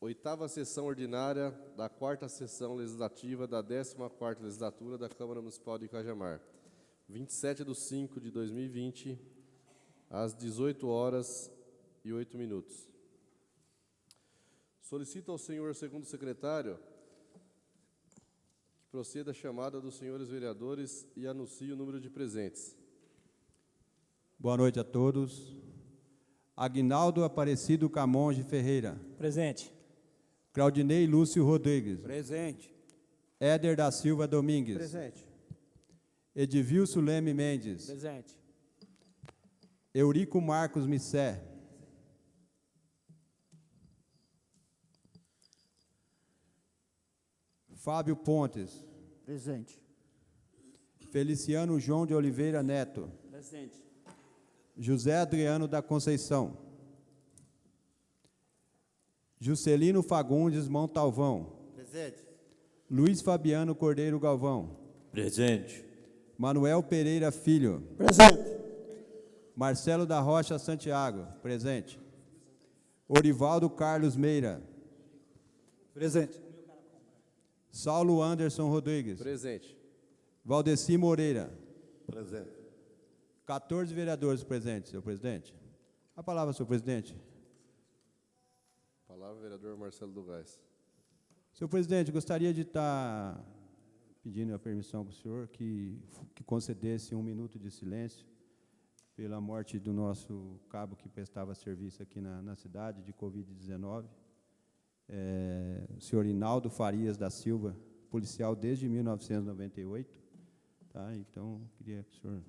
Oitava sessão ordinária da quarta sessão legislativa da 14ª legislatura da Câmara Municipal de Cajamar, 27/5/2020, às 18h08. Solicito ao senhor segundo secretário que proceda a chamada dos senhores vereadores e anuncie o número de presentes. Boa noite a todos. Aguinaldo Aparecido Camonge Ferreira. Presente. Claudinei Lúcio Rodrigues. Presente. Éder da Silva Domingues. Presente. Edivilso Leme Mendes. Presente. Eurico Marcos Missé. Fábio Pontes. Presente. Feliciano João de Oliveira Neto. Presente. José Adriano da Conceição. Juscelino Fagundes Montalvão. Presente. Luiz Fabiano Cordeiro Galvão. Presente. Manuel Pereira Filho. Presente. Marcelo da Rocha Santiago. Presente. Orivaldo Carlos Meira. Presente. Saulo Anderson Rodrigues. Presente. Valdeci Moreira. Presente. 14 vereadores presentes, senhor presidente. A palavra, senhor presidente. Palavra, vereador Marcelo Dugais. Senhor presidente, gostaria de estar pedindo a permissão para o senhor que concedesse 1 minuto de silêncio pela morte do nosso cabo que prestava serviço aqui na cidade de Covid-19. O senhor Inaldo Farias da Silva, policial desde 1998. Tá? Então, queria que o senhor...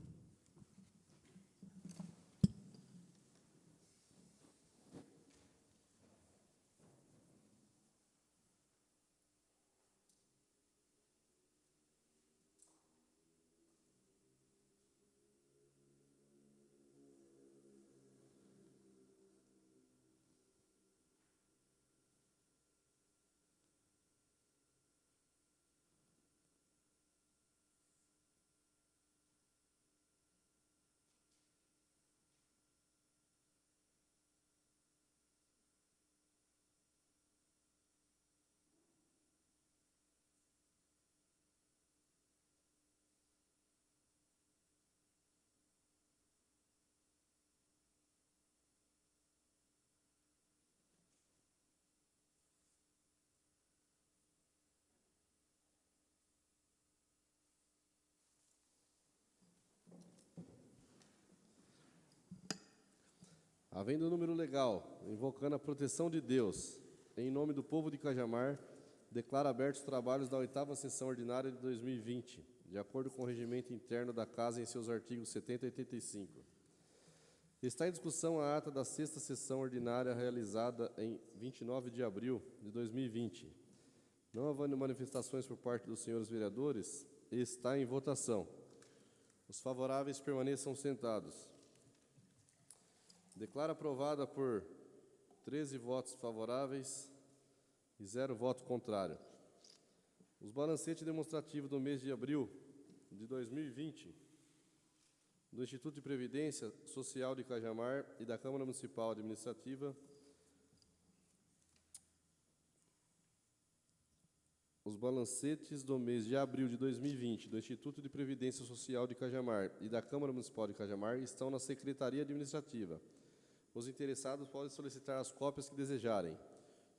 Havendo o número legal, invocando a proteção de Deus, em nome do povo de Cajamar, declaro abertos os trabalhos da 8ª sessão ordinária de 2020, de acordo com o regimento interno da Casa em seus artigos 70 e 85. Está em discussão a ata da 6ª sessão ordinária realizada em 29 de abril de 2020. Não havendo manifestações por parte dos senhores vereadores, está em votação. Os favoráveis permaneçam sentados. Declaro aprovada por 13 votos favoráveis e 0 voto contrário. Os balancetes demonstrativos do mês de abril de 2020 do Instituto de Previdência Social de Cajamar e da Câmara Municipal Administrativa, os balancetes do mês de abril de 2020 do Instituto de Previdência Social de Cajamar e da Câmara Municipal de Cajamar estão na Secretaria Administrativa. Os interessados podem solicitar as cópias que desejarem.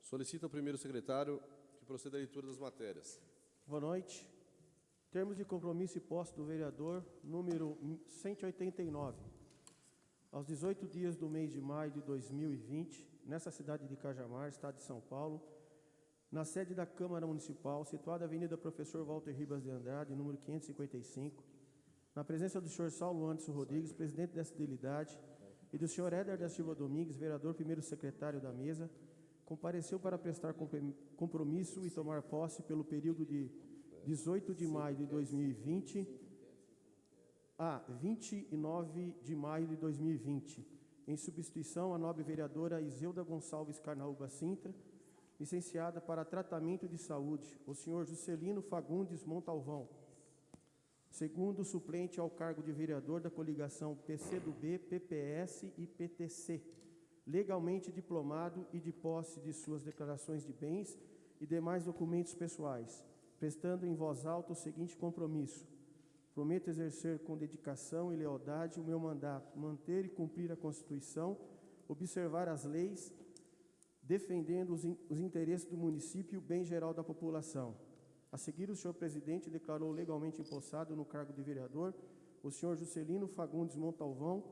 Solicito ao primeiro secretário que proceda à leitura das matérias. Boa noite. Termos de compromisso e posse do vereador, número 189. Aos 18 dias do mês de maio de 2020, nessa cidade de Cajamar, estado de São Paulo, na sede da Câmara Municipal, situada na Avenida Professor Walter Ribas de Andrade, número 555, na presença do senhor Saulo Anderson Rodrigues, presidente dessa delidade, e do senhor Éder da Silva Domingues, vereador primeiro secretário da mesa, compareceu para prestar compromisso e tomar posse pelo período de 18 de maio de 2020 a 29 de maio de 2020, em substituição à nobre vereadora Iselda Gonçalves Carnaúba Sintra, licenciada para tratamento de saúde, o senhor Juscelino Fagundes Montalvão, segundo suplente ao cargo de vereador da coligação PCdoB, PPS e PTC, legalmente diplomado e de posse de suas declarações de bens e demais documentos pessoais, prestando em voz alta o seguinte compromisso: prometo exercer com dedicação e lealdade o meu mandato, manter e cumprir a Constituição, observar as leis, defendendo os interesses do município e o bem geral da população. A seguir, o senhor presidente declarou legalmente empossado no cargo de vereador o senhor Juscelino Fagundes Montalvão.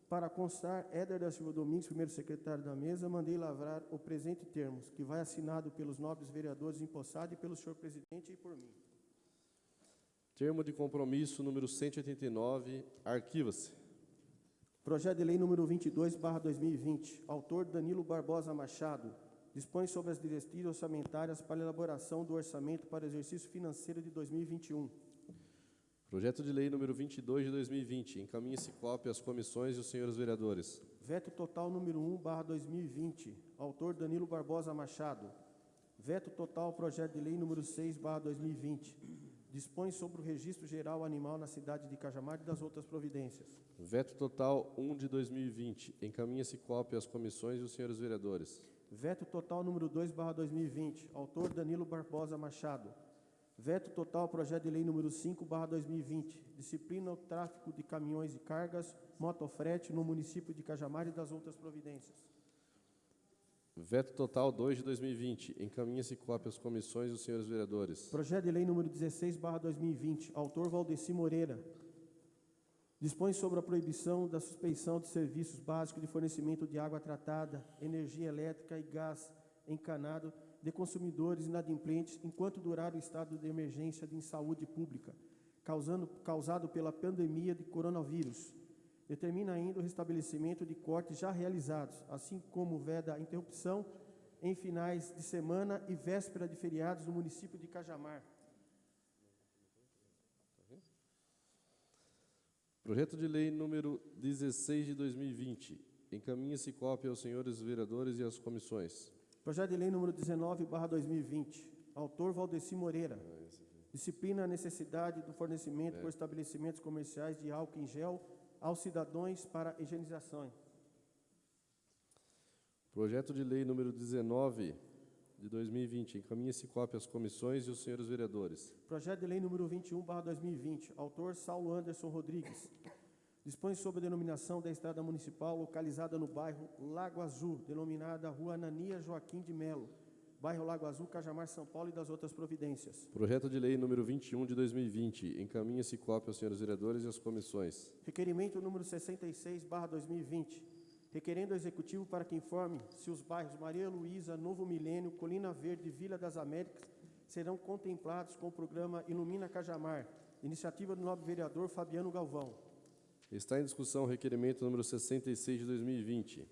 Para constar, Éder da Silva Domingues, primeiro secretário da mesa, mandei lavrar o presente termos, que vai assinado pelos nobres vereadores empossados e pelo senhor presidente e por mim. Termo de compromisso número 189, arquiva-se. Projeto de lei número 22/2020, autor Danilo Barbosa Machado, dispõe sobre as diretrizes orçamentárias para a elaboração do orçamento para o exercício financeiro de 2021. Projeto de lei número 22 de 2020. Encaminhe-se cópia às comissões e os senhores vereadores. Veto total número 1/2020, autor Danilo Barbosa Machado. Veto total projeto de lei número 6/2020, dispõe sobre o registro geral animal na cidade de Cajamar e das outras providências. Veto total 1 de 2020. Encaminhe-se cópia às comissões e os senhores vereadores. Veto total número 2/2020, autor Danilo Barbosa Machado. Veto total projeto de lei número 5/2020, disciplina o tráfego de caminhões e cargas, motofrete no município de Cajamar e das outras providências. Veto total 2 de 2020. Encaminhe-se cópia às comissões e os senhores vereadores. Projeto de lei número 16/2020, autor Valdeci Moreira. Dispõe sobre a proibição da suspensão de serviços básicos de fornecimento de água tratada, energia elétrica e gás encanado de consumidores inadimplentes enquanto durar o estado de emergência de saúde pública, causado pela pandemia de coronavírus. Determina ainda o restabelecimento de cortes já realizados, assim como veda a interrupção em finais de semana e véspera de feriados no município de Cajamar. Projeto de lei número 16 de 2020. Encaminhe-se cópia aos senhores vereadores e às comissões. Projeto de lei número 19/2020, autor Valdeci Moreira. Disciplina a necessidade do fornecimento por estabelecimentos comerciais de álcool em gel aos cidadãos para higienização. Projeto de lei número 19 de 2020. Encaminhe-se cópia às comissões e os senhores vereadores. Projeto de lei número 21/2020, autor Saulo Anderson Rodrigues. Dispõe sobre a denominação da estrada municipal localizada no bairro Lago Azul, denominada Rua Anania Joaquim de Melo, bairro Lago Azul, Cajamar, São Paulo e das outras providências. Projeto de lei número 21 de 2020. Encaminhe-se cópia aos senhores vereadores e às comissões. Requerimento número 66/2020, requerendo ao Executivo para que informe se os bairros Maria Luísa, Novo Milênio, Colina Verde e Vila das Américas serão contemplados com o programa Ilumina Cajamar, iniciativa do nobre vereador Fabiano Galvão. Está em discussão o requerimento número 66 de 2020.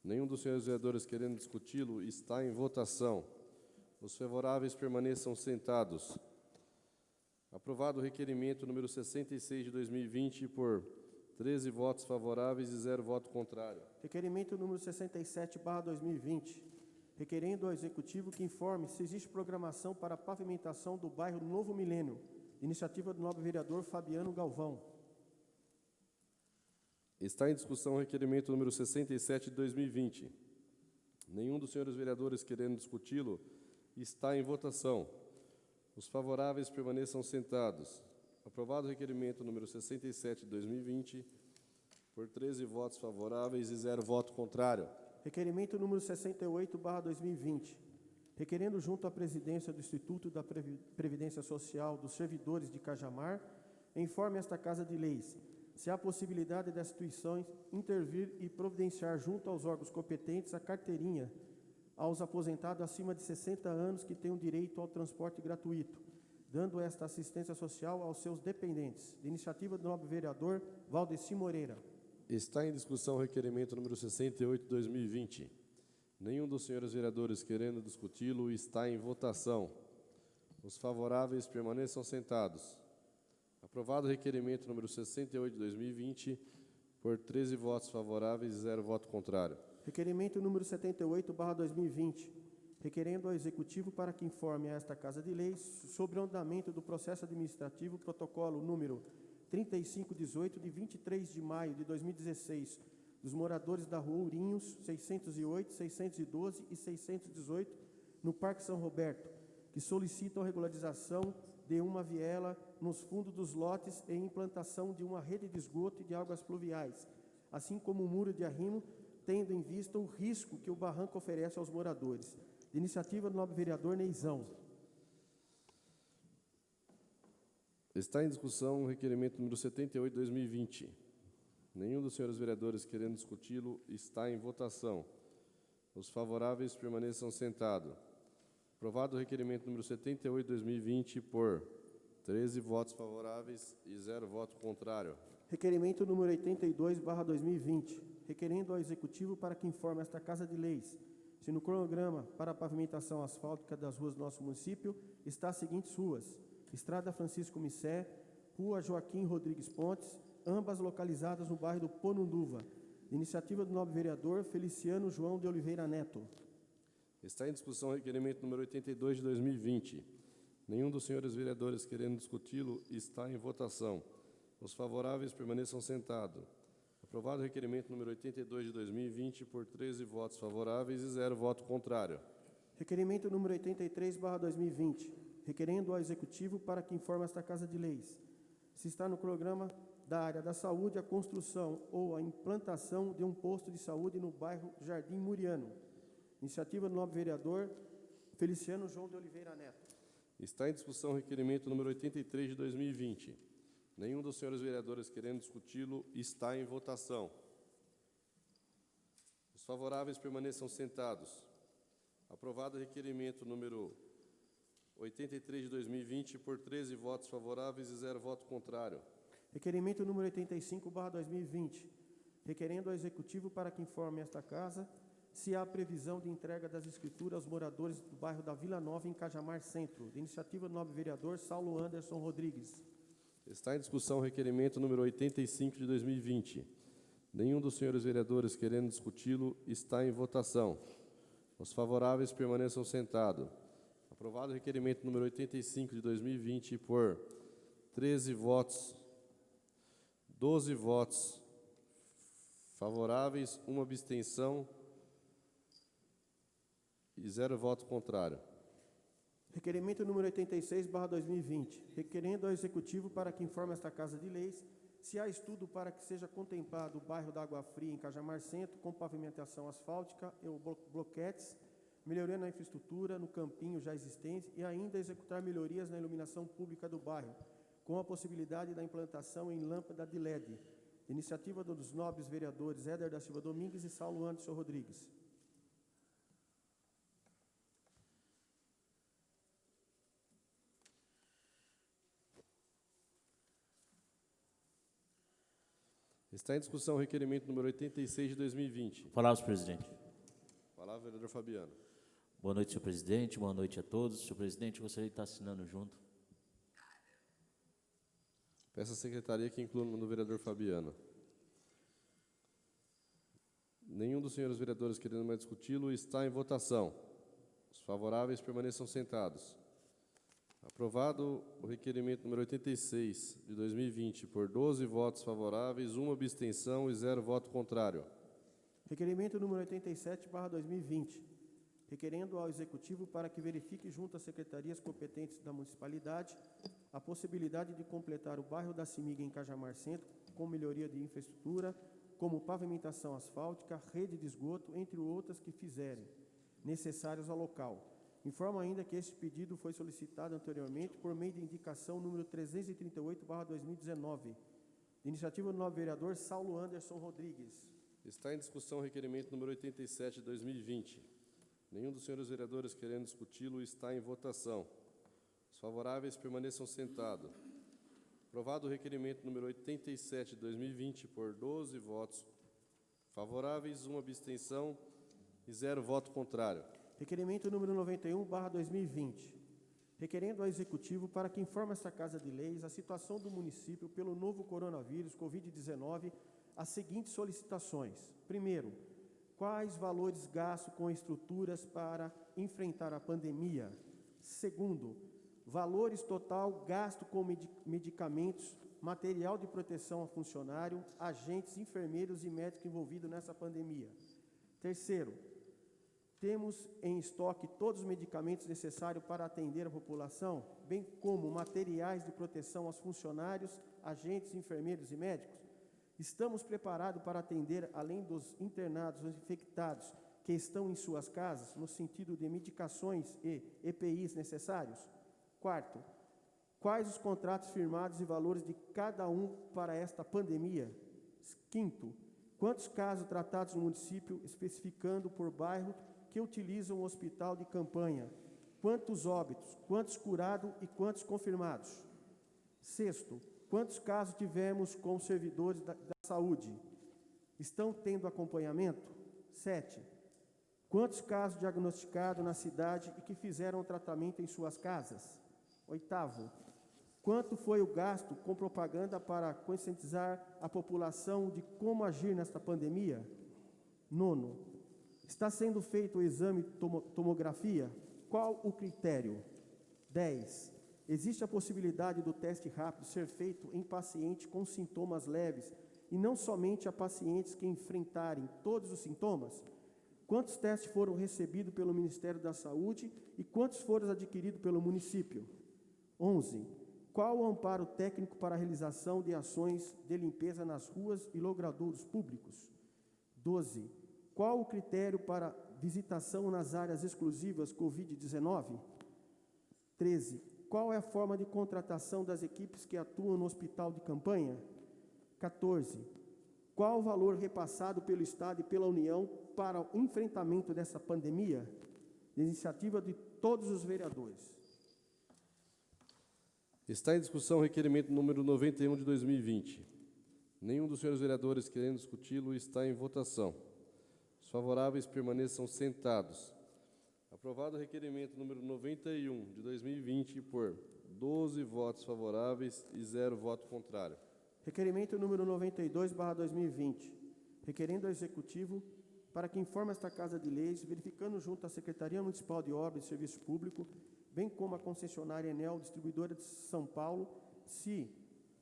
Nenhum dos senhores vereadores querendo discuti-lo está em votação. Os favoráveis permaneçam sentados. Aprovado o requerimento número 66 de 2020 por 13 votos favoráveis e 0 voto contrário. Requerimento número 67/2020, requerendo ao Executivo que informe se existe programação para a pavimentação do bairro Novo Milênio, iniciativa do nobre vereador Fabiano Galvão. Está em discussão o requerimento número 67 de 2020. Nenhum dos senhores vereadores querendo discuti-lo está em votação. Os favoráveis permaneçam sentados. Aprovado o requerimento número 67 de 2020, por 13 votos favoráveis e 0 voto contrário. Requerimento número 68/2020, requerendo junto à presidência do Instituto da Previdência Social dos Servidores de Cajamar, informe esta Casa de Leis se há possibilidade das instituições intervir e providenciar junto aos órgãos competentes a carteirinha aos aposentados acima de 60 anos que tenham direito ao transporte gratuito, dando esta assistência social aos seus dependentes. De iniciativa do nobre vereador Valdeci Moreira. Está em discussão o requerimento número 68 de 2020. Nenhum dos senhores vereadores querendo discuti-lo está em votação. Os favoráveis permaneçam sentados. Aprovado o requerimento número 68 de 2020, por 13 votos favoráveis e 0 voto contrário. Requerimento número 78/2020, requerendo ao Executivo para que informe a esta Casa de Leis sobre o andamento do processo administrativo protocolo número 3518, de 23 de maio de 2016, dos moradores da Rua Ourinhos, 608, 612 e 618, no Parque São Roberto, que solicitam a regularização de uma viela nos fundos dos lotes e implantação de uma rede de esgoto e de águas pluviais, assim como um muro de arrimo, tendo em vista o risco que o barranco oferece aos moradores. De iniciativa do nobre vereador Neizão. Está em discussão o requerimento número 78, 2020. Nenhum dos senhores vereadores querendo discuti-lo está em votação. Os favoráveis permaneçam sentados. Aprovado o requerimento número 78, 2020 por 13 votos favoráveis e 0 voto contrário. Requerimento número 82/2020, requerendo ao Executivo para que informe esta Casa de Leis se no cronograma para a pavimentação asfáltica das ruas do nosso município está as seguintes ruas: Estrada Francisco Missé, Rua Joaquim Rodrigues Pontes, ambas localizadas no bairro do Ponunduva. De iniciativa do nobre vereador Feliciano João de Oliveira Neto. Está em discussão o requerimento número 82 de 2020. Nenhum dos senhores vereadores querendo discuti-lo está em votação. Os favoráveis permaneçam sentados. Aprovado o requerimento número 82 de 2020 por 13 votos favoráveis e 0 voto contrário. Requerimento número 83/2020, requerendo ao Executivo para que informe esta Casa de Leis se está no cronograma da área da saúde a construção ou a implantação de um posto de saúde no bairro Jardim Muriano. Iniciativa do nobre vereador Feliciano João de Oliveira Neto. Está em discussão o requerimento número 83 de 2020. Nenhum dos senhores vereadores querendo discuti-lo está em votação. Os favoráveis permaneçam sentados. Aprovado o requerimento número 83 de 2020 por 13 votos favoráveis e 0 voto contrário. Requerimento número 85/2020, requerendo ao Executivo para que informe esta Casa se há previsão de entrega das escrituras aos moradores do bairro da Vila Nova, em Cajamar Centro. De iniciativa do nobre vereador Saulo Anderson Rodrigues. Está em discussão o requerimento número 85 de 2020. Nenhum dos senhores vereadores querendo discuti-lo está em votação. Os favoráveis permaneçam sentados. Aprovado o requerimento número 85 de 2020 por 13 votos, 12 votos favoráveis, 1 abstenção e 0 voto contrário. Requerimento número 86/2020, requerendo ao Executivo para que informe esta Casa de Leis se há estudo para que seja contemplado o bairro da Água Fria, em Cajamar Centro, com pavimentação asfáltica e bloquetes, melhoria na infraestrutura, no campinho já existente e ainda executar melhorias na iluminação pública do bairro, com a possibilidade da implantação em lâmpada de LED. Iniciativa dos nobres vereadores Éder da Silva Domingues e Saulo Anderson Rodrigues. Está em discussão o requerimento número 86 de 2020. Palavras, presidente. Palavra, vereador Fabiano. Boa noite, senhor presidente. Boa noite a todos. Senhor presidente, eu gostaria de estar assinando junto. Peço à secretaria que inclua o nome do vereador Fabiano. Nenhum dos senhores vereadores querendo mais discuti-lo está em votação. Os favoráveis permaneçam sentados. Aprovado o requerimento número 86 de 2020 por 12 votos favoráveis, 1 abstenção e 0 voto contrário. Requerimento número 87/2020, requerendo ao Executivo para que verifique junto às secretarias competentes da municipalidade a possibilidade de completar o bairro da Cimiga, em Cajamar Centro, com melhoria de infraestrutura, como pavimentação asfáltica, rede de esgoto, entre outras que fizerem necessários ao local. Informa ainda que este pedido foi solicitado anteriormente por meio de indicação número 338/2019, de iniciativa do nobre vereador Saulo Anderson Rodrigues. Está em discussão o requerimento número 87 de 2020. Nenhum dos senhores vereadores querendo discuti-lo está em votação. Os favoráveis permaneçam sentados. Aprovado o requerimento número 87 de 2020 por 12 votos favoráveis, 1 abstenção e 0 voto contrário. Requerimento número 91/2020, requerendo ao Executivo para que informe esta Casa de Leis a situação do município pelo novo coronavírus Covid-19, as seguintes solicitações. Primeiro, quais valores gastos com estruturas para enfrentar a pandemia? Segundo, valores total gasto com medicamentos material de proteção a funcionário, agentes, enfermeiros e médicos envolvidos nessa pandemia. Terceiro, temos em estoque todos os medicamentos necessários para atender a população, bem como materiais de proteção aos funcionários, agentes, enfermeiros e médicos. Estamos preparados para atender, além dos internados, os infectados que estão em suas casas, no sentido de medicações e EPIs necessários? Quarto, quais os contratos firmados e valores de cada um para esta pandemia? Quinto, quantos casos tratados no município, especificando por bairro, que utilizam o hospital de campanha? Quantos óbitos, quantos curados e quantos confirmados? Sexto, quantos casos tivemos com servidores da saúde? Estão tendo acompanhamento? 7. Quantos casos diagnosticados na cidade e que fizeram tratamento em suas casas? 8. Quanto foi o gasto com propaganda para conscientizar a população de como agir nesta pandemia? 9. Está sendo feito o exame de tomografia? Qual o critério? 10. Existe a possibilidade do teste rápido ser feito em pacientes com sintomas leves e não somente a pacientes que enfrentarem todos os sintomas? Quantos testes foram recebidos pelo Ministério da Saúde e quantos foram adquiridos pelo município? 11. Qual o amparo técnico para a realização de ações de limpeza nas ruas e logradouros públicos? 12. Qual o critério para visitação nas áreas exclusivas Covid-19? 13. Qual é a forma de contratação das equipes que atuam no hospital de campanha? 14. Qual o valor repassado pelo Estado e pela União para o enfrentamento dessa pandemia? Iniciativa de todos os vereadores. Está em discussão o requerimento número 91 de 2020. Nenhum dos senhores vereadores querendo discuti-lo está em votação. Os favoráveis permaneçam sentados. Aprovado o requerimento número 91 de 2020 por 12 votos favoráveis e 0 voto contrário. Requerimento número 92/2020, requerendo ao Executivo para que informe esta Casa de Leis, verificando junto à Secretaria Municipal de Obras e Serviço Público, bem como a concessionária Enel Distribuidora de São Paulo, se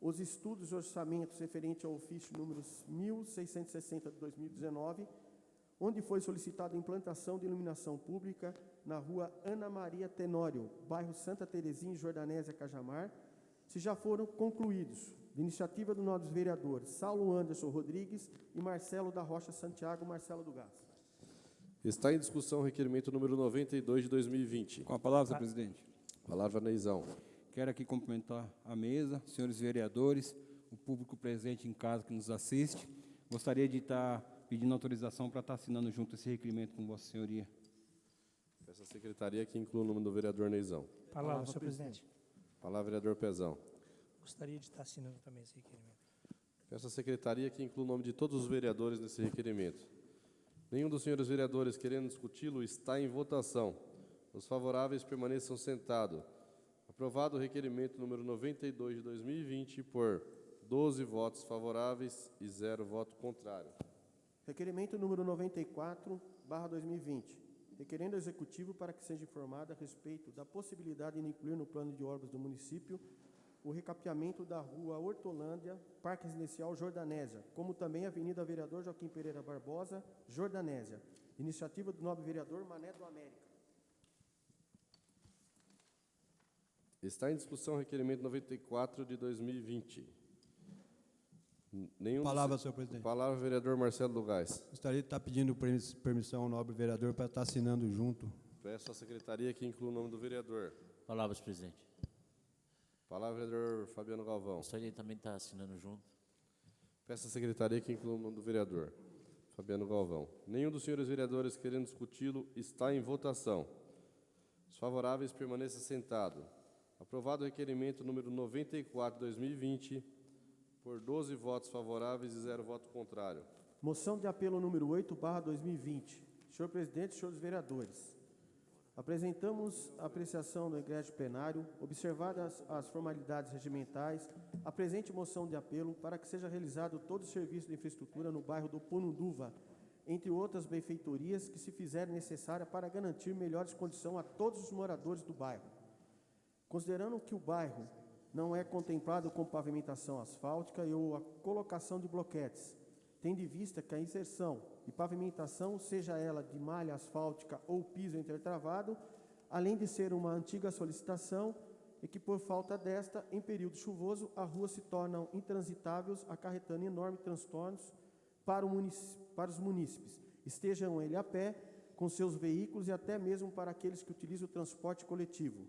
os estudos e orçamentos referentes ao ofício número 1660 de 2019, onde foi solicitada a implantação de iluminação pública na rua Ana Maria Tenório, bairro Santa Terezinha, Jordanésia, Cajamar, se já foram concluídos, de iniciativa dos novos vereadores Saulo Anderson Rodrigues e Marcelo da Rocha Santiago, Marcelo do Gás. Está em discussão o requerimento número 92 de 2020. Com a palavra, senhor presidente. Palavra, Neizão. Quero aqui cumprimentar a mesa, senhores vereadores, o público presente em casa que nos assiste. Gostaria de estar pedindo autorização para estar assinando junto esse requerimento com Vossa Senhoria. Peço à secretaria que inclua o nome do vereador Neizão. Palavra, senhor presidente. Palavra, vereador Pezão. Gostaria de estar assinando também esse requerimento. Peço à secretaria que inclua o nome de todos os vereadores nesse requerimento. Nenhum dos senhores vereadores querendo discuti-lo está em votação. Os favoráveis permaneçam sentados. Aprovado o requerimento número 92 de 2020 por 12 votos favoráveis e 0 voto contrário. Requerimento número 94/2020, requerendo ao Executivo para que seja informado a respeito da possibilidade de incluir no plano de obras do município o recapeamento da rua Hortolândia, Parque Residencial Jordanésia, como também a Avenida Vereador Joaquim Pereira Barbosa, Jordanésia. Iniciativa do nobre vereador Mané do América. Está em discussão o requerimento 94 de 2020. Palavra, senhor presidente. Palavra, vereador Marcelo do Gás. Gostaria de estar pedindo permissão ao nobre vereador para estar assinando junto. Peço à secretaria que inclua o nome do vereador. Palavras, presidente. Palavra, vereador Fabiano Galvão. Gostaria também de estar assinando junto. Peço à secretaria que inclua o nome do vereador Fabiano Galvão. Nenhum dos senhores vereadores querendo discuti-lo está em votação. Os favoráveis permaneçam sentados. Aprovado o requerimento número 94 de 2020 por 12 votos favoráveis e 0 voto contrário. Moção de apelo número 8/2020. Senhor presidente, senhores vereadores, apresentamos a apreciação do egrégio plenário, observadas as formalidades regimentais, a presente moção de apelo para que seja realizado todo o serviço de infraestrutura no bairro do Ponunduva, entre outras benfeitorias que se fizerem necessária para garantir melhores condições a todos os moradores do bairro. Considerando que o bairro não é contemplado com pavimentação asfáltica ou a colocação de bloquetes, tendo em vista que a inserção e pavimentação, seja ela de malha asfáltica ou piso intertravado, além de ser uma antiga solicitação, e que por falta desta, em período chuvoso, as ruas se tornam intransitáveis, acarretando enormes transtornos para os munícipes, estejam ele a pé, com seus veículos e até mesmo para aqueles que utilizam o transporte coletivo.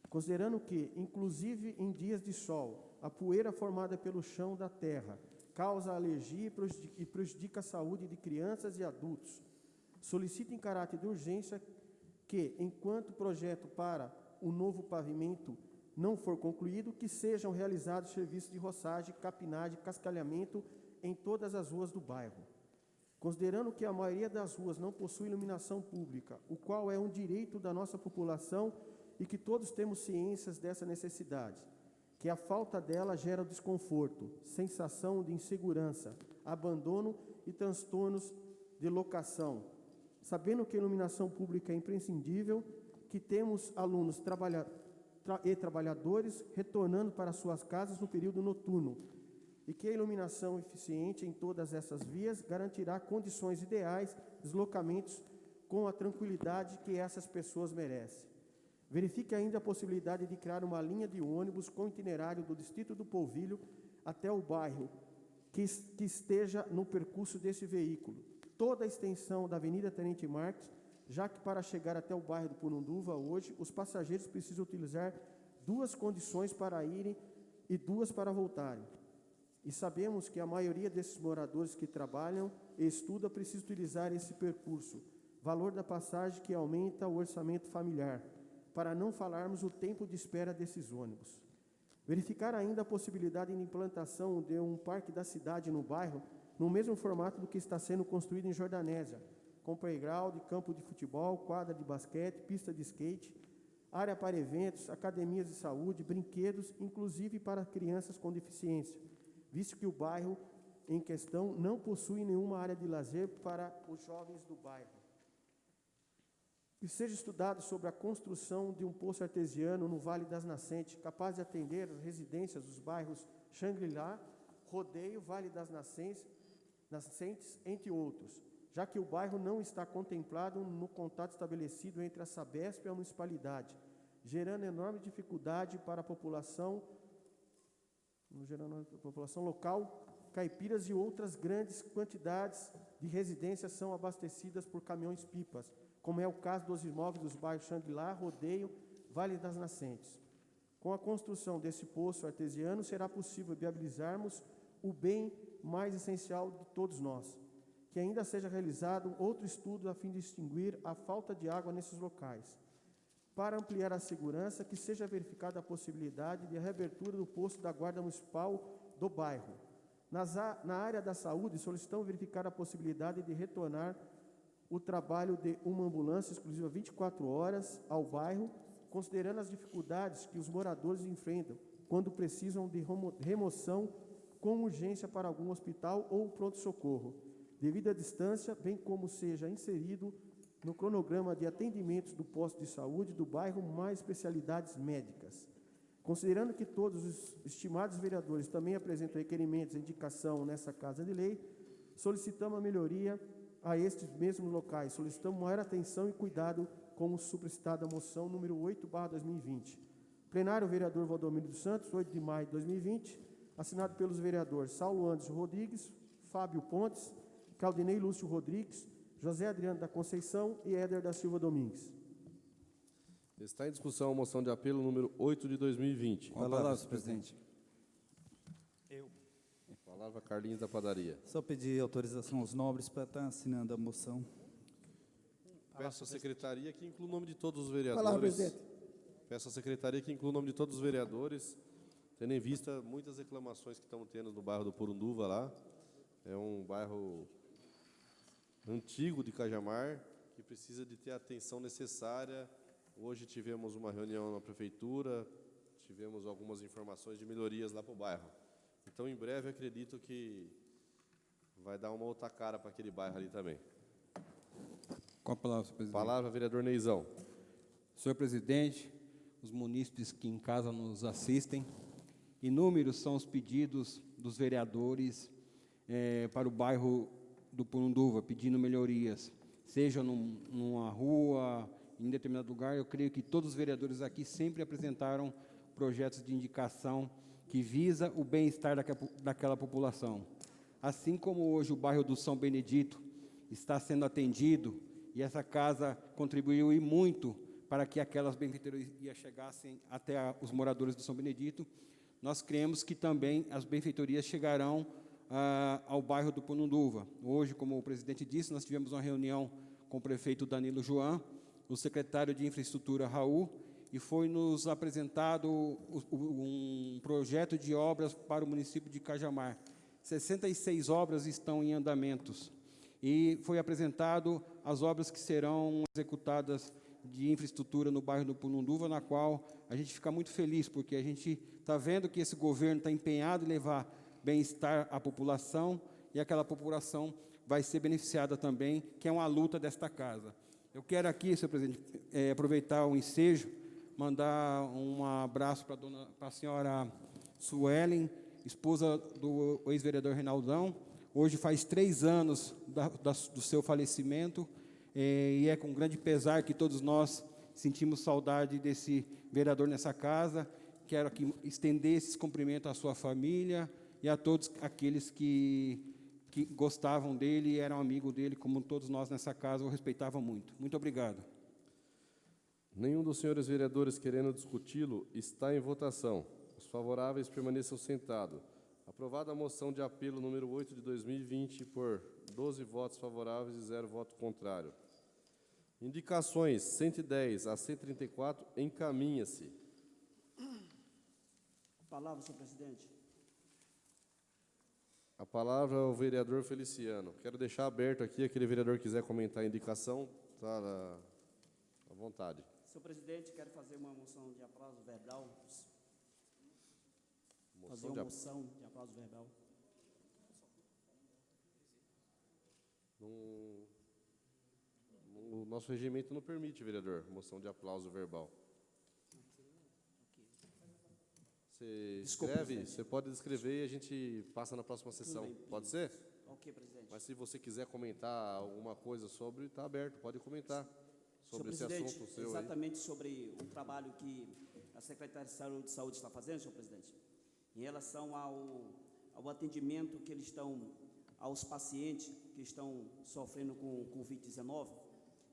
Considerando que, inclusive em dias de sol, a poeira formada pelo chão da terra causa alergia e prejudica a saúde de crianças e adultos, solicito em caráter de urgência que, enquanto o projeto para o novo pavimento não for concluído, que sejam realizados serviços de roçagem, capinagem e cascalhamento em todas as ruas do bairro. Considerando que a maioria das ruas não possui iluminação pública, o qual é um direito da nossa população e que todos temos ciências dessa necessidade, que a falta dela gera desconforto, sensação de insegurança, abandono e transtornos de locação. Sabendo que a iluminação pública é imprescindível, que temos alunos e trabalhadores retornando para suas casas no período noturno, e que a iluminação eficiente em todas essas vias garantirá condições ideais de deslocamentos com a tranquilidade que essas pessoas merecem. Verifique ainda a possibilidade de criar uma linha de ônibus com itinerário do distrito do Polvilho até o bairro, que esteja no percurso desse veículo. Toda a extensão da Avenida Tenente Marques, já que para chegar até o bairro do Purunduva hoje, os passageiros precisam utilizar 2 condições para irem e 2 para voltarem. E sabemos que a maioria desses moradores que trabalham e estudam precisa utilizar esse percurso, valor da passagem que aumenta o orçamento familiar, para não falarmos o tempo de espera desses ônibus. Verificar ainda a possibilidade de implantação de um parque da cidade no bairro, no mesmo formato do que está sendo construído em Jordanésia, com playground, campo de futebol, quadra de basquete, pista de skate, área para eventos, academias de saúde, brinquedos, inclusive para crianças com deficiência, visto que o bairro em questão não possui nenhuma área de lazer para os jovens do bairro. Que seja estudado sobre a construção de um poço artesiano no Vale das Nascentes, capaz de atender as residências dos bairros Xangri-Lá, Rodeio, Vale das Nascentes, entre outros, já que o bairro não está contemplado no contato estabelecido entre a Sabesp e a municipalidade, gerando enorme dificuldade para a população local. Caipiras e outras grandes quantidades de residências são abastecidas por caminhões-pipas, como é o caso dos imóveis dos bairros Xangri-Lá, Rodeio, Vale das Nascentes. Com a construção desse poço artesiano, será possível viabilizarmos o bem mais essencial de todos nós, que ainda seja realizado outro estudo a fim de extinguir a falta de água nesses locais. Para ampliar a segurança, que seja verificada a possibilidade de reabertura do posto da Guarda Municipal do bairro. Na área da saúde, solicitamos verificar a possibilidade de retornar o trabalho de uma ambulância exclusiva 24 horas ao bairro, considerando as dificuldades que os moradores enfrentam quando precisam de remoção com urgência para algum hospital ou pronto-socorro, devido à distância, bem como seja inserido no cronograma de atendimentos do posto de saúde do bairro mais especialidades médicas. Considerando que todos os estimados vereadores também apresentam requerimentos e indicação nessa Casa de Lei, solicitamos a melhoria a estes mesmos locais. Solicitamos maior atenção e cuidado com o supracitada moção número 8/2020. Plenário, vereador Valdomiro dos Santos, 8 de maio de 2020, assinado pelos vereadores Saulo Anderson Rodrigues, Fábio Pontes, Claudinei Lúcio Rodrigues, José Adriano da Conceição e Éder da Silva Domingues. Está em discussão a moção de apelo número 8 de 2020. Com a palavra, senhor presidente. Palavra Carlinhos da Padaria. Só pedir autorização aos nobres para estar assinando a moção. Peço à secretaria que inclua o nome de todos os vereadores. Palavra, presidente. Peço à secretaria que inclua o nome de todos os vereadores, tendo em vista muitas reclamações que estamos tendo no bairro do Purunduva lá. É um bairro antigo de Cajamar, que precisa de ter a atenção necessária. Hoje tivemos uma reunião na prefeitura, tivemos algumas informações de melhorias lá para o bairro. Então, em breve, acredito que vai dar uma outra cara para aquele bairro ali também. Com a palavra, senhor presidente. Palavra, vereador Neizão. Senhor presidente, os munícipes que em casa nos assistem, Inúmeros são os pedidos dos vereadores para o bairro do Purunduva, pedindo melhorias, seja numa rua, em determinado lugar. Eu creio que todos os vereadores aqui sempre apresentaram projetos de indicação que visa o bem-estar daquela população. Assim como hoje o bairro do São Benedito está sendo atendido, e essa casa contribuiu e muito para que aquelas benfeitorias chegassem até os moradores do São Benedito, nós cremos que também as benfeitorias chegarão ao bairro do Purunduva. Hoje, como o presidente disse, nós tivemos uma reunião com o prefeito Danilo Joan, o secretário de Infraestrutura Raul, e foi-nos apresentado um projeto de obras para o município de Cajamar. 66 obras estão em andamentos, e foi apresentado as obras que serão executadas de infraestrutura no bairro do Purunduva, na qual a gente fica muito feliz, porque a gente está vendo que esse governo está empenhado em levar bem-estar à população, e aquela população vai ser beneficiada também, que é uma luta desta casa. Eu quero aqui, senhor presidente, aproveitar o ensejo, mandar um abraço para a senhora Suelen, esposa do ex-vereador Reinaldão. Hoje faz 3 anos do seu falecimento, e é com grande pesar que todos nós sentimos saudade desse vereador nessa casa. Quero aqui estender esses cumprimentos à sua família e a todos aqueles que gostavam dele e eram amigos dele, como todos nós nessa casa o respeitavam muito. Muito obrigado. Nenhum dos senhores vereadores querendo discuti-lo está em votação. Os favoráveis permaneçam sentados. Aprovada a moção de apelo número 8 de 2020 por 12 votos favoráveis e 0 voto contrário. Indicações 110 a 134 encaminha-se. Palavra, senhor presidente. A palavra ao vereador Feliciano. Quero deixar aberto aqui, aquele vereador que quiser comentar a indicação, está à vontade. Senhor presidente, quero fazer uma moção de aplauso verbal. Fazer uma moção de aplauso verbal. O nosso regimento não permite, vereador, moção de aplauso verbal. Você escreve, você pode descrever e a gente passa na próxima sessão. Pode ser? Ok, presidente. Mas se você quiser comentar alguma coisa sobre, está aberto, pode comentar sobre esse assunto seu aí. Exatamente sobre o trabalho que a Secretaria de Saúde está fazendo, senhor presidente, em relação ao atendimento que eles estão aos pacientes que estão sofrendo com Covid-19,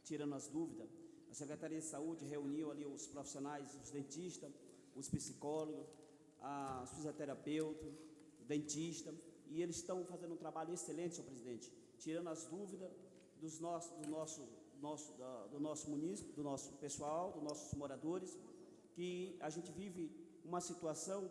tirando as dúvidas. A Secretaria de Saúde reuniu ali os profissionais, os dentistas, os psicólogos, os fisioterapeutas, o dentista, e eles estão fazendo um trabalho excelente, senhor presidente, tirando as dúvidas do nosso munícipe, do nosso pessoal, dos nossos moradores, que a gente vive uma situação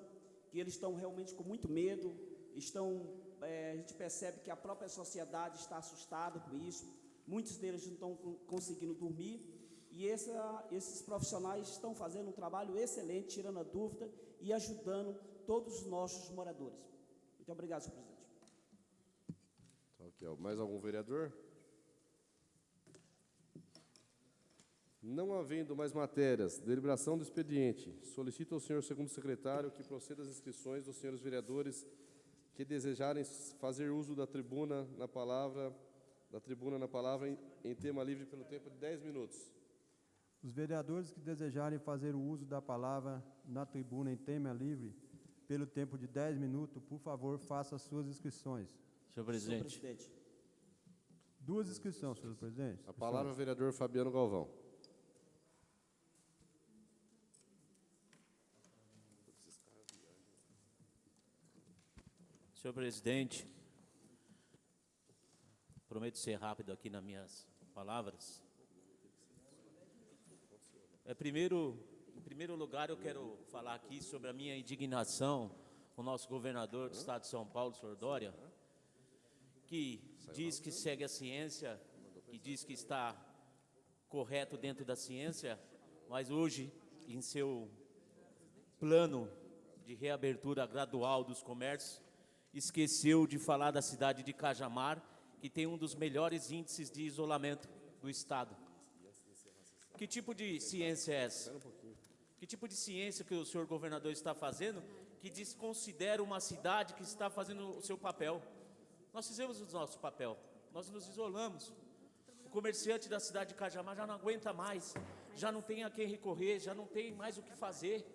que eles estão realmente com muito medo, a gente percebe que a própria sociedade está assustada com isso, muitos deles não estão conseguindo dormir, e esses profissionais estão fazendo um trabalho excelente, tirando a dúvida e ajudando todos os nossos moradores. Muito obrigado, senhor presidente. Okay, mais algum vereador? Não havendo mais matérias, deliberação do expediente, solicito ao senhor segundo secretário que proceda às inscrições dos senhores vereadores que desejarem fazer uso da tribuna na palavra em tema livre pelo tempo de 10 minutos. Os vereadores que desejarem fazer o uso da palavra na tribuna em tema livre pelo tempo de 10 minutos, por favor, faça as suas inscrições. Senhor presidente. Senhor presidente. 2 inscrições, senhor presidente. A palavra ao vereador Fabiano Galvão. Senhor presidente, prometo ser rápido aqui nas minhas palavras. Em primeiro lugar, eu quero falar aqui sobre a minha indignação com o nosso governador do estado de São Paulo, senhor Dória, que diz que segue a ciência, que diz que está correto dentro da ciência, mas hoje, em seu plano de reabertura gradual dos comércios, esqueceu de falar da cidade de Cajamar, que tem um dos melhores índices de isolamento do estado. Que tipo de ciência é essa? Que tipo de ciência que o senhor governador está fazendo que desconsidera uma cidade que está fazendo o seu papel? Nós fizemos o nosso papel, nós nos isolamos. O comerciante da cidade de Cajamar já não aguenta mais, já não tem a quem recorrer, já não tem mais o que fazer.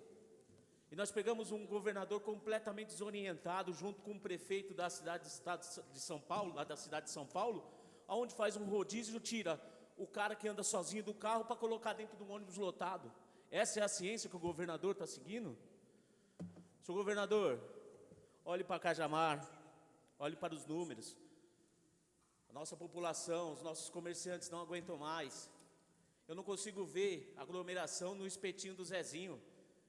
E nós pegamos um governador completamente desorientado, junto com o prefeito da cidade do estado de São Paulo, lá da cidade de São Paulo, onde faz um rodízio, tira o cara que anda sozinho do carro para colocar dentro de um ônibus lotado. Essa é a ciência que o governador está seguindo? Senhor governador, olhe para Cajamar, olhe para os números. A nossa população, os nossos comerciantes não aguentam mais. Eu não consigo ver aglomeração no espetinho do Zezinho.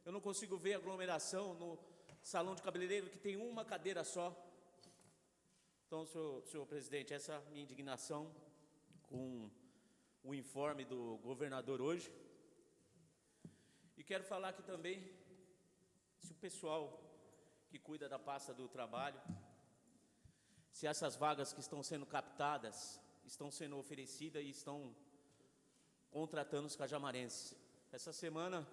Eu não consigo ver aglomeração no salão de cabeleireiro que tem uma cadeira só. Então, senhor presidente, essa é a minha indignação com o informe do governador hoje. E quero falar aqui também, se o pessoal que cuida da pasta do trabalho, se essas vagas que estão sendo captadas, estão sendo oferecidas e estão contratando os cajamarenses. Essa semana,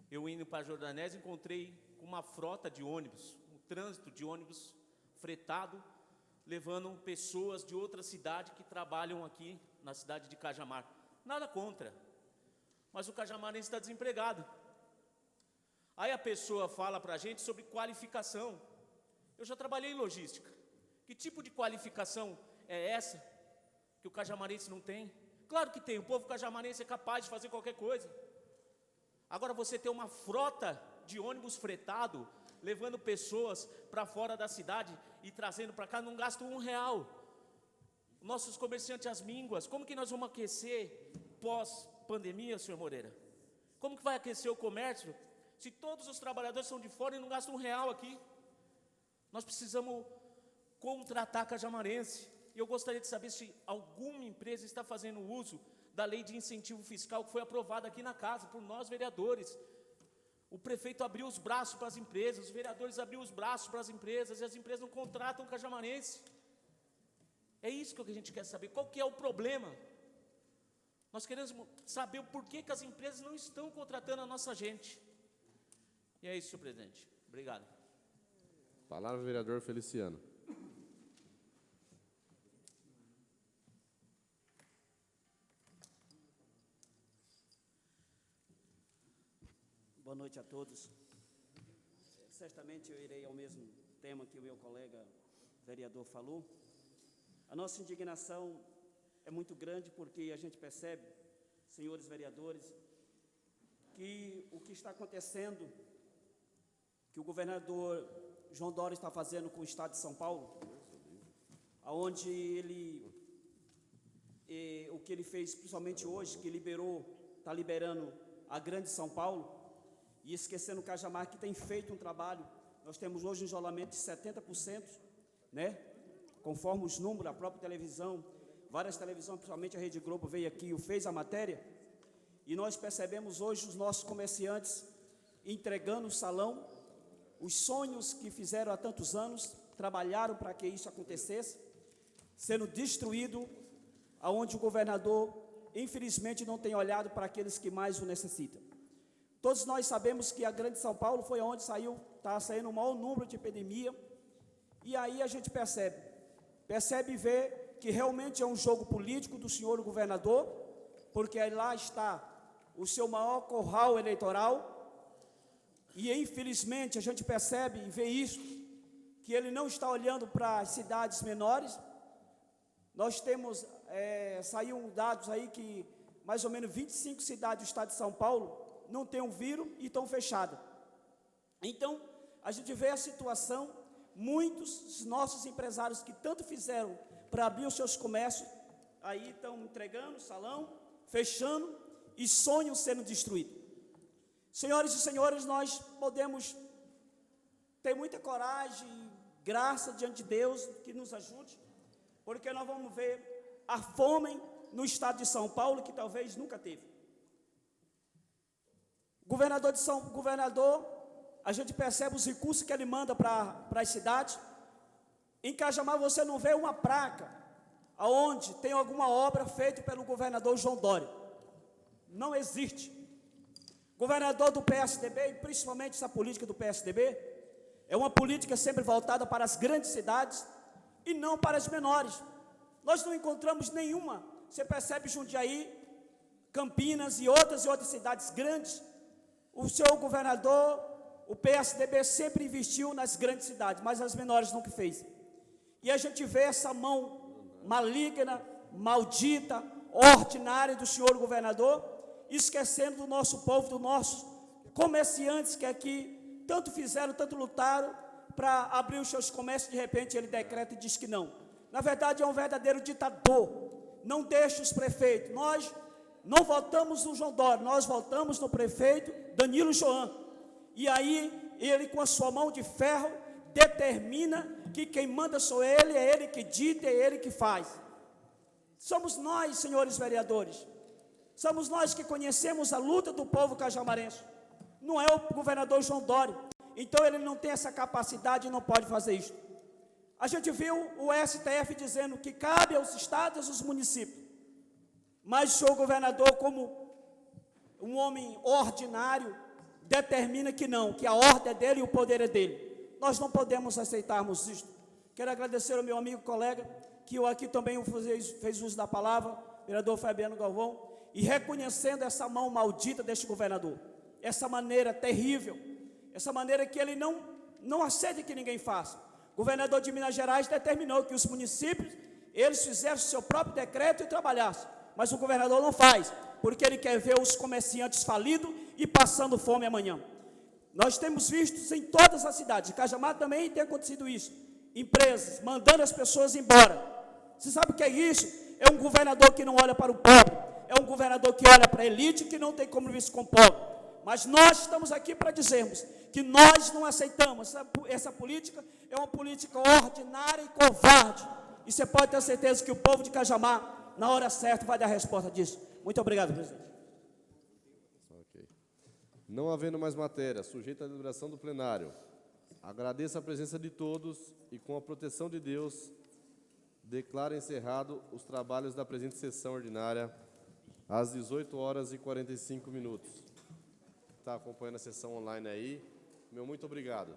eu indo para a Jordanese, encontrei uma frota de ônibus, um trânsito de ônibus fretado, levando pessoas de outra cidade que trabalham aqui na cidade de Cajamar. Nada contra, mas o cajamarense está desempregado. Aí a pessoa fala para a gente sobre qualificação. Eu já trabalhei em logística. Que tipo de qualificação é essa que o cajamarense não tem? Claro que tem, o povo cajamarense é capaz de fazer qualquer coisa. Agora você tem uma frota de ônibus fretado, levando pessoas para fora da cidade e trazendo para cá, não gasta R$1. Nossos comerciantes às mínguas, como que nós vamos aquecer pós-pandemia, senhor Moreira? Como que vai aquecer o comércio se todos os trabalhadores são de fora e não gastam R$1 aqui? Nós precisamos contratar cajamarense. E eu gostaria de saber se alguma empresa está fazendo uso da lei de incentivo fiscal que foi aprovada aqui na casa por nós vereadores. O prefeito abriu os braços para as empresas, os vereadores abriram os braços para as empresas, e as empresas não contratam cajamarense. É isso que a gente quer saber, qual que é o problema? Nós queremos saber o porquê que as empresas não estão contratando a nossa gente. E é isso, senhor presidente. Obrigado. Palavra ao vereador Feliciano. Boa noite a todos. Certamente eu irei ao mesmo tema que o meu colega vereador falou. A nossa indignação é muito grande porque a gente percebe, senhores vereadores, que o que está acontecendo, que o governador João Dória está fazendo com o Estado de São Paulo, aonde o que ele fez, principalmente hoje, que está liberando a Grande São Paulo, e esquecendo o Cajamar, que tem feito um trabalho. Nós temos hoje um isolamento de 70%, né? Conforme os números, a própria televisão, várias televisões, principalmente a Rede Globo, veio aqui e fez a matéria, e nós percebemos hoje os nossos comerciantes entregando o salão, os sonhos que fizeram há tantos anos, trabalharam para que isso acontecesse, sendo destruído, aonde o governador, infelizmente, não tem olhado para aqueles que mais o necessitam. Todos nós sabemos que a Grande São Paulo foi onde está saindo o maior número de epidemia, e aí a gente percebe e vê que realmente é um jogo político do senhor governador, porque lá está o seu maior curral eleitoral, e infelizmente a gente percebe e vê isso, que ele não está olhando para as cidades menores. Nós temos, saíram dados aí que mais ou menos 25 cidades do estado de São Paulo não tem um vírus e estão fechadas. Então, a gente vê a situação, muitos nossos empresários que tanto fizeram para abrir os seus comércios, aí estão entregando salão, fechando e sonhos sendo destruídos. Senhoras e senhores, nós podemos ter muita coragem e graça diante de Deus que nos ajude, porque nós vamos ver a fome no estado de São Paulo que talvez nunca teve. Governador, a gente percebe os recursos que ele manda para as cidades. Em Cajamar você não vê uma placa aonde tem alguma obra feita pelo governador João Dória. Não existe. Governador do PSDB, e principalmente essa política do PSDB, é uma política sempre voltada para as grandes cidades e não para as menores. Nós não encontramos nenhuma. Você percebe Jundiaí, Campinas e outras cidades grandes. O seu governador, o PSDB sempre investiu nas grandes cidades, mas as menores nunca fez. E a gente vê essa mão maligna, maldita, ordinária do senhor governador, esquecendo do nosso povo, dos nossos comerciantes que aqui tanto fizeram, tanto lutaram para abrir os seus comércios. De repente ele decreta e diz que não. Na verdade é um verdadeiro ditador. Não deixa os prefeitos. Nós não votamos no João Dória, nós votamos no prefeito Danilo Joan. E aí ele, com a sua mão de ferro, determina que quem manda sou ele, é ele que dita, é ele que faz. Somos nós, senhores vereadores, somos nós que conhecemos a luta do povo cajamarense. Não é o governador João Dória. Então ele não tem essa capacidade e não pode fazer isso. A gente viu o STF dizendo que cabe aos estados e aos municípios. Mas o senhor governador, como um homem ordinário, determina que não, que a ordem é dele e o poder é dele. Nós não podemos aceitarmos isso. Quero agradecer ao meu amigo colega, que eu aqui também fez uso da palavra, vereador Fabiano Galvão, e reconhecendo essa mão maldita deste governador, essa maneira terrível, essa maneira que ele não aceita que ninguém faça. O governador de Minas Gerais determinou que os municípios, eles fizessem seu próprio decreto e trabalhassem, mas o governador não faz, porque ele quer ver os comerciantes falidos e passando fome amanhã. Nós temos visto em todas as cidades, em Cajamar também tem acontecido isso, empresas mandando as pessoas embora. Você sabe o que é isso? É um governador que não olha para o pobre, é um governador que olha para a elite, que não tem compromisso com o pobre. Mas nós estamos aqui para dizermos que nós não aceitamos. Essa política é uma política ordinária e covarde. E você pode ter certeza que o povo de Cajamar, na hora certa, vai dar a resposta disso. Muito obrigado, presidente. Ok. Não havendo mais matéria, sujeita à deliberação do plenário, agradeço a presença de todos e, com a proteção de Deus, declaro encerrado os trabalhos da presente sessão ordinária às 18h45. Está acompanhando a sessão online aí. Meu muito obrigado.